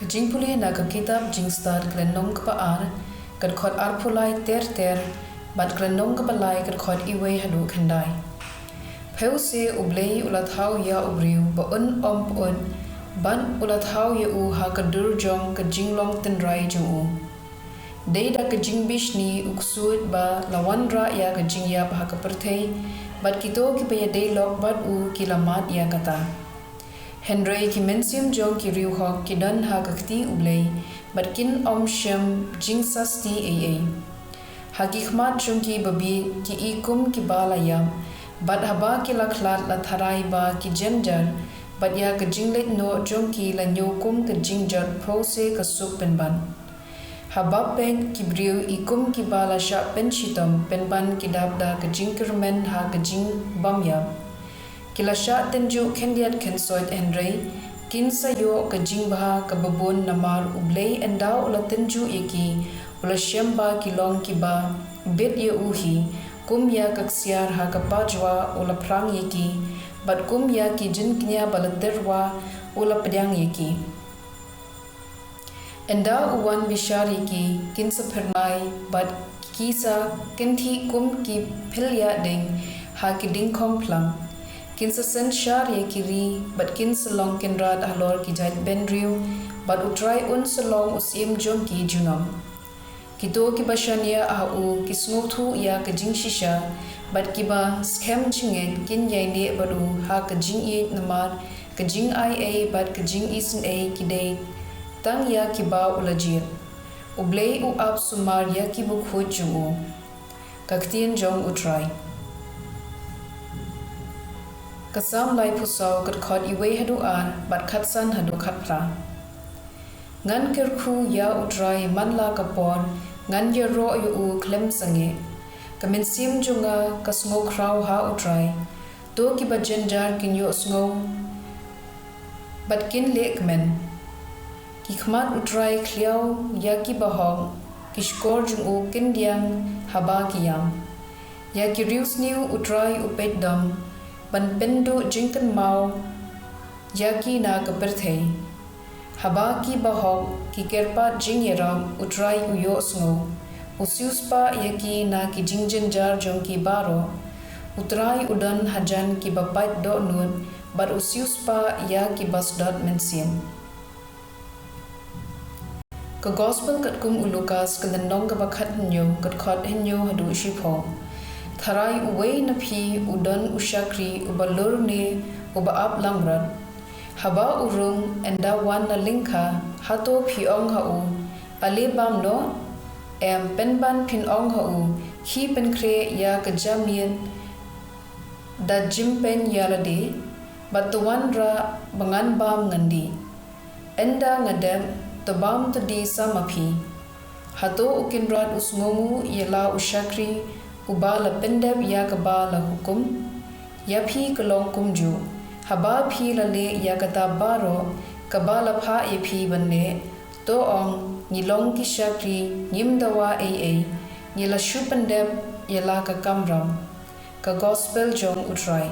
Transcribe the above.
jingpule na kitab jingstar glenong ar kad khot arpulai ter bat glenong balai kad khot iwe hadu khandai pheu se Blei ulathau ya ubriu ba un ban ulathau ya u ha kadur jong ka jinglong tenrai jong dei da ka jingbishni uksud ba lawandra ya ka jingïap ha ka perthei bat kito ki pe dei lok bat u kilamat ya kata Henry ki mensium jong ki riu hok ki dan ha ka kti Blei bat kin shem jingsasti aa hakikmat jong ki babi ki ikum ki balayam bat haba ki lakhlat la tharai ba ki jenjar bat ya ka jinglet no jong ki la nyokum ka jingjat prose ka sup penban haba pen ki briu ikum ki bala sha pen shitam penban ki dabda ka jingkermen ha ka jing bamya kilasha tenju kendiat kensoit Henry kin sayo ka jingbaha ka babon namar Blei enda ula tenju iki ula shemba kilong ki ba bit ye uhi kum ya kaksiar ha ka pajwa ula prang iki bat kum ya ki jinknya balaterwa ula pedang iki enda uwan bishari ki kin sapernai bat kisa kinthi kum ki philya ding ha ki ding khom plang kin sa sen shar ye kiri bat kin salong kin rad halor ki jait benriu bat U Trai un salong usim jong ki junam kito ki bashania au ki snothu ya ka jingshisha bat ki ba scam jingngeit kin yaine badu ha ka jing'eit namar ka jing'ia bat ka jing'isen a ki dei tang ya ki ba ulajir Blei u ab sumar ya ki bu khoj jumu ka ktien jong U Trai kasam lai pusaw kat khot iwe hadu ar bat khatsan hadu khatpra ngan kerkhu ya U Trai manla kapor ngan ye ro yu u khlem sange kamin sim junga kasngo kraw ha U Trai to ki ba jenjar kin yo sngo bat kin lekmen ki khmat U Trai khliao ya ki ba hong kishkor jung u kin diang haba ki yam ya ki rius new U Trai u pet dam ban pendu jingkan mau yaki na ka perthei haba ki bahok ki kerpa jingyeram U Trai uyo sngo usiuspa yaki na ki jingjenjar jong ki baro U Trai udan hajan ki bapat do nun bar usiuspa ya ki basdot mensim ka gospel kat kum ulukas ka landong ka bakhat nyo kat khot henyo hadu shipo Tharai uwei na phi udan ushakri ubalur ne ubaap langrat haba urung enda wan na lingka hato phi ong ha u ale bam no penban phin ong ha u hi pen kre ya ka jamien da jimpen ïalade batuan ra bangan bam ngandi enda ngadem tabam tadi samapi hato ukinrat usngongu yela ushakri ubala pendep ya kabala hukum ya phi kalong kumju haba phi lale ya kata baro kabala pha e phi banne to ong nilong ki shakri nyimdawa aa nila shupendep yela ka kamram ka gospel jong U Trai